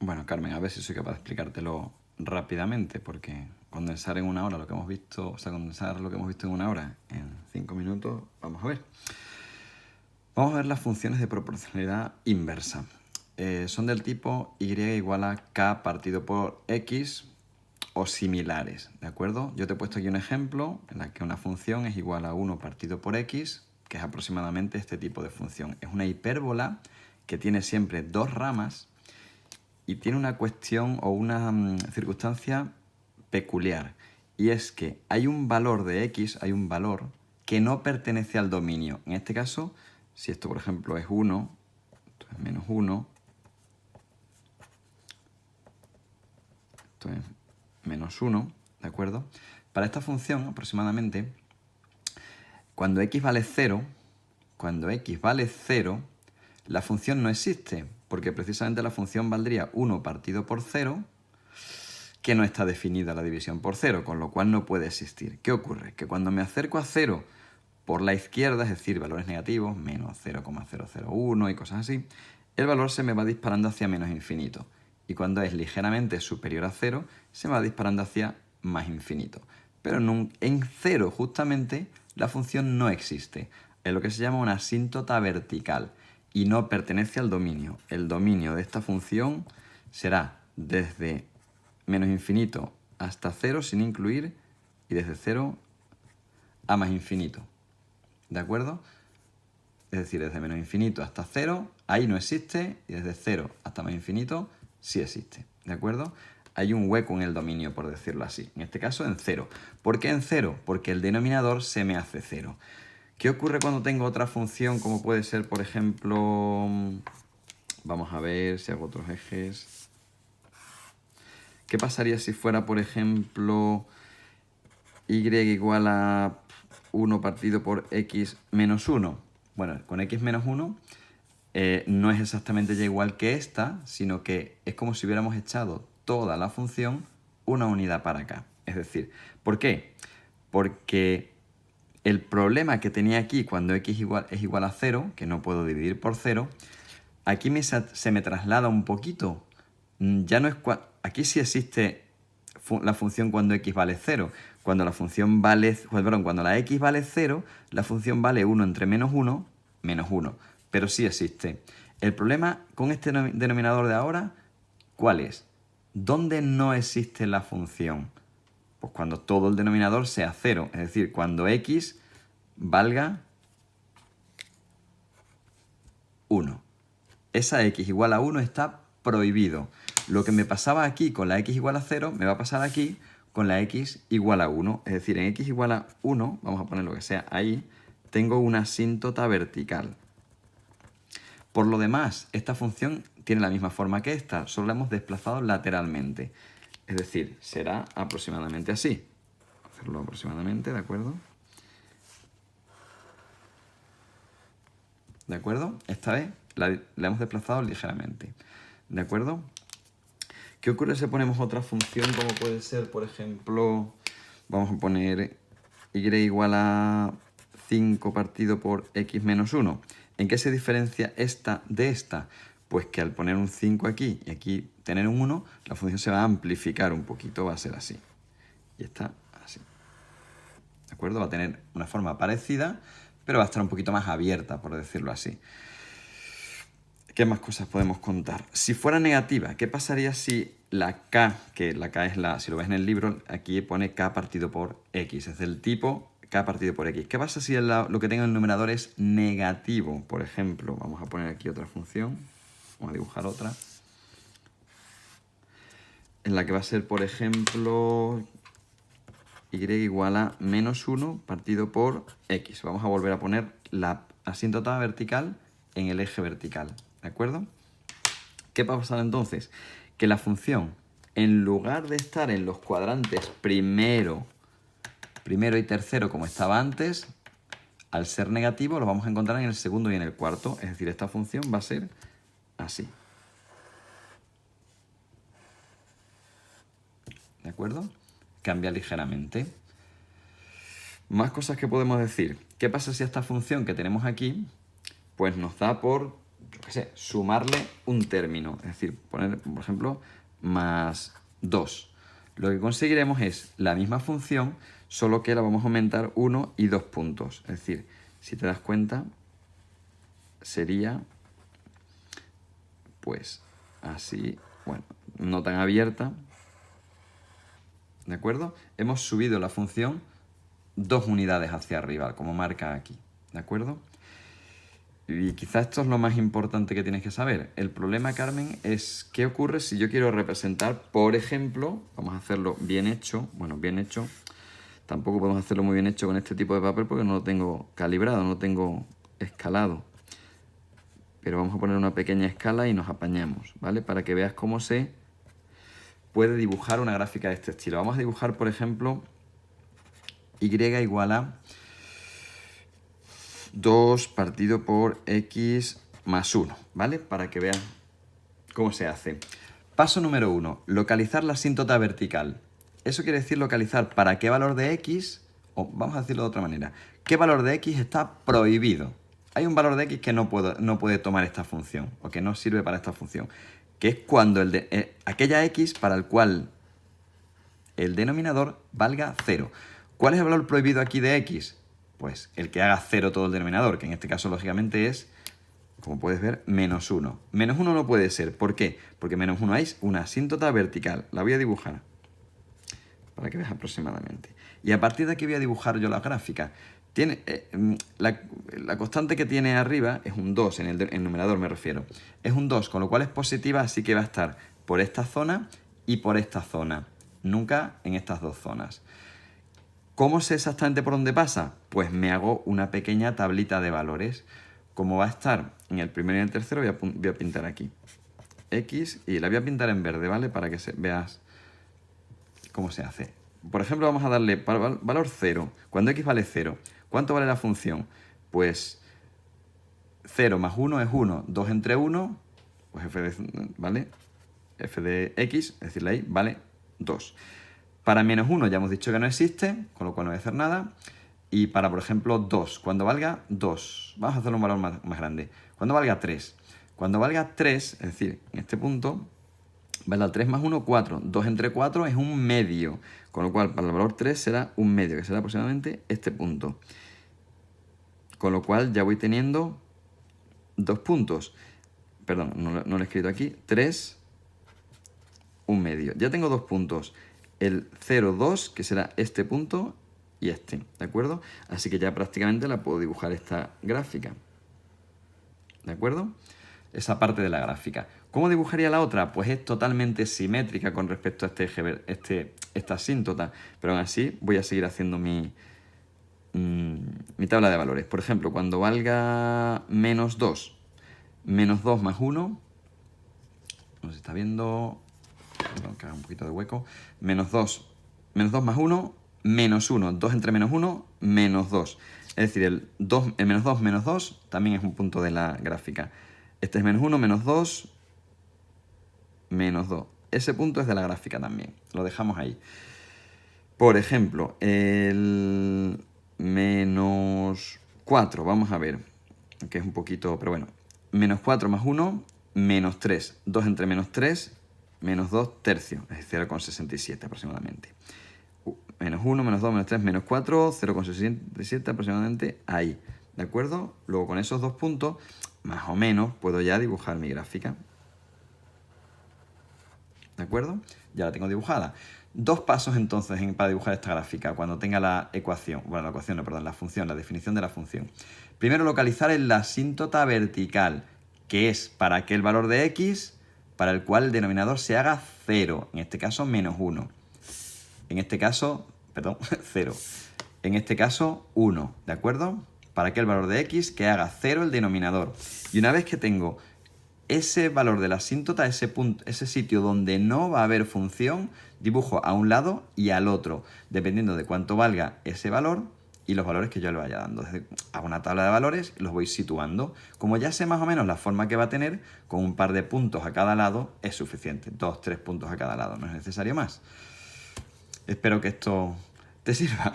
Bueno, Carmen, a ver si soy capaz de explicártelo rápidamente, porque condensar en una hora lo que hemos visto, o sea, condensar lo que hemos visto en una hora en 5 minutos, vamos a ver. Vamos a ver las funciones de proporcionalidad inversa. Son del tipo y igual a k partido por x o similares, ¿de acuerdo? Yo te he puesto aquí un ejemplo en el que una función es igual a 1 partido por x, que es aproximadamente este tipo de función. Es una hipérbola que tiene siempre dos ramas y tiene una cuestión o una circunstancia peculiar. Y es que hay un valor de x, hay un valor que no pertenece al dominio. En este caso, si esto por ejemplo es 1, esto es menos 1, esto es menos 1, ¿de acuerdo? Para esta función aproximadamente, cuando x vale 0, la función no existe, porque precisamente la función valdría 1 partido por 0, que no está definida la división por 0, con lo cual no puede existir. ¿Qué ocurre? Que cuando me acerco a 0 por la izquierda, es decir, valores negativos, menos 0,001 y cosas así, el valor se me va disparando hacia menos infinito. Y cuando es ligeramente superior a 0, se me va disparando hacia más infinito. Pero en 0, justamente, la función no existe. Es lo que se llama una asíntota vertical y no pertenece al dominio. El dominio de esta función será desde menos infinito hasta 0 sin incluir y desde 0 a más infinito. ¿De acuerdo? Es decir, desde menos infinito hasta 0, ahí no existe, y desde 0 hasta más infinito, sí existe. ¿De acuerdo? Hay un hueco en el dominio, por decirlo así. En este caso, en 0. ¿Por qué en 0? Porque el denominador se me hace 0. ¿Qué ocurre cuando tengo otra función, como puede ser, por ejemplo... Vamos a ver si hago otros ejes. ¿Qué pasaría si fuera, por ejemplo, y igual a 1 partido por x menos 1? Bueno, con x menos 1 no es exactamente ya igual que esta, sino que es como si hubiéramos echado toda la función una unidad para acá. Es decir, ¿por qué? Porque el problema que tenía aquí cuando x es igual a 0, que no puedo dividir por 0, aquí se me traslada un poquito. Ya no es aquí sí existe la función cuando x vale 0. Cuando la función vale, perdón, cuando la x vale 0, la función vale 1 entre menos 1, menos 1. Pero sí existe. El problema con este denominador de ahora, ¿cuál es? ¿Dónde no existe la función? Pues cuando todo el denominador sea 0. Es decir, cuando x valga 1. Esa x igual a 1 está prohibido. Lo que me pasaba aquí con la x igual a 0, me va a pasar aquí con la x igual a 1. Es decir, en x igual a 1, vamos a poner lo que sea ahí, tengo una asíntota vertical. Por lo demás, esta función tiene la misma forma que esta, solo la hemos desplazado lateralmente. Es decir, será aproximadamente así. Vamos a hacerlo aproximadamente, ¿de acuerdo? ¿De acuerdo? Esta vez la hemos desplazado ligeramente. ¿De acuerdo? ¿Qué ocurre si ponemos otra función como puede ser, por ejemplo, vamos a poner y igual a 5 partido por x menos 1? ¿En qué se diferencia esta de esta? Pues que al poner un 5 aquí y aquí tener un 1, la función se va a amplificar un poquito, va a ser así. Y está así. ¿De acuerdo? Va a tener una forma parecida, pero va a estar un poquito más abierta, por decirlo así. ¿Qué más cosas podemos contar? Si fuera negativa, ¿qué pasaría si la k, que la k es la, si lo ves en el libro, aquí pone k partido por x, es del tipo k partido por x. ¿Qué pasa si lo que tenga en el numerador es negativo? Por ejemplo, vamos a poner aquí otra función, vamos a dibujar otra, en la que va a ser, por ejemplo, y igual a menos 1 partido por x. Vamos a volver a poner la asíntota vertical en el eje vertical. ¿De acuerdo? ¿Qué va a pasar entonces? Que la función, en lugar de estar en los cuadrantes primero y tercero como estaba antes, al ser negativo lo vamos a encontrar en el segundo y en el cuarto. Es decir, esta función va a ser así. ¿De acuerdo? Cambia ligeramente. Más cosas que podemos decir. ¿Qué pasa si esta función que tenemos aquí pues nos da por yo qué sé, sumarle un término. Es decir, poner, por ejemplo, más 2. Lo que conseguiremos es la misma función, solo que la vamos a aumentar 1 y 2 puntos. Es decir, si te das cuenta, sería pues así, bueno, no tan abierta, ¿de acuerdo? Hemos subido la función 2 unidades hacia arriba, como marca aquí, ¿de acuerdo? Y quizás esto es lo más importante que tienes que saber. El problema, Carmen, es qué ocurre si yo quiero representar, por ejemplo, vamos a hacerlo bien hecho, bueno, bien hecho, tampoco podemos hacerlo muy bien hecho con este tipo de papel porque no lo tengo calibrado, no lo tengo escalado. Pero vamos a poner una pequeña escala y nos apañamos, ¿vale? Para que veas cómo se puede dibujar una gráfica de este estilo. Vamos a dibujar, por ejemplo, y igual a 2 partido por x más 1, ¿vale? Para que vean cómo se hace. Paso número 1, localizar la asíntota vertical. Eso quiere decir localizar para qué valor de x, o vamos a decirlo de otra manera, qué valor de x está prohibido. Hay un valor de x que no puede tomar esta función, o que no sirve para esta función, que es cuando aquella x para el cual el denominador valga 0. ¿Cuál es el valor prohibido aquí de x? Pues el que haga 0 todo el denominador, que en este caso lógicamente es, como puedes ver, menos 1. Menos 1 no puede ser. ¿Por qué? Porque menos 1 es una asíntota vertical. La voy a dibujar para que veas aproximadamente. Y a partir de aquí voy a dibujar yo la gráfica. Tiene, la constante que tiene arriba es un 2, en el numerador me refiero. Es un 2, con lo cual es positiva, así que va a estar por esta zona y por esta zona. Nunca en estas dos zonas. ¿Cómo sé exactamente por dónde pasa? Pues me hago una pequeña tablita de valores. Como va a estar en el primero y en el tercero, voy a pintar aquí X y la voy a pintar en verde, ¿vale? Para que veas cómo se hace. Por ejemplo, vamos a darle valor 0. Cuando X vale 0, ¿cuánto vale la función? Pues 0 más 1 es 1. 2 entre 1, pues ¿vale? F de X, es decir, la Y, vale 2. Para menos 1 ya hemos dicho que no existe, con lo cual no voy a hacer nada. Y para, por ejemplo, 2, cuando valga 2, vamos a hacerle un valor más grande. Cuando valga 3. Cuando valga 3, es decir, en este punto, vale 3 más 1, 4. 2 entre 4 es un medio. Con lo cual, para el valor 3 será un medio, que será aproximadamente este punto. Con lo cual ya voy teniendo 2 puntos. Perdón, no lo he escrito aquí. 3, un medio. Ya tengo 2 puntos. El 0, 2, que será este punto, y este, ¿de acuerdo? Así que ya prácticamente la puedo dibujar esta gráfica, ¿de acuerdo? Esa parte de la gráfica. ¿Cómo dibujaría la otra? Pues es totalmente simétrica con respecto a esta asíntota, pero aún así voy a seguir haciendo mi tabla de valores. Por ejemplo, cuando valga menos 2 más 1, no se está viendo, perdón, que haga un poquito de hueco, menos 2 más 1, menos 1, 2 entre menos 1, menos 2. Es decir, el menos 2 menos 2 también es un punto de la gráfica. Este es menos 1, menos 2, menos 2. Ese punto es de la gráfica también. Lo dejamos ahí. Por ejemplo, el menos 4, vamos a ver, que es un poquito, pero bueno. Menos 4 más 1, menos 3. 2 entre menos 3, menos 2 tercios, es decir, 0,67 aproximadamente. Menos 1, menos 2, menos 3, menos 4, 0,67 aproximadamente ahí, ¿de acuerdo? Luego con esos dos puntos, más o menos, puedo ya dibujar mi gráfica. ¿De acuerdo? Ya la tengo dibujada. 2 pasos entonces para dibujar esta gráfica cuando tenga la ecuación, bueno, la ecuación no, perdón, la función, la definición de la función. Primero localizar en la asíntota vertical, que es para aquel valor de x para el cual el denominador se haga 0, en este caso menos 1. En este caso, perdón, 0. En este caso, 1, ¿de acuerdo? Para aquel valor de x que haga 0 el denominador. Y una vez que tengo ese valor de la asíntota, ese sitio donde no va a haber función, dibujo a un lado y al otro, dependiendo de cuánto valga ese valor y los valores que yo le vaya dando. Hago una tabla de valores y los voy situando. Como ya sé más o menos la forma que va a tener, con un par de puntos a cada lado es suficiente. 2, 3 puntos a cada lado, no es necesario más. Espero que esto te sirva.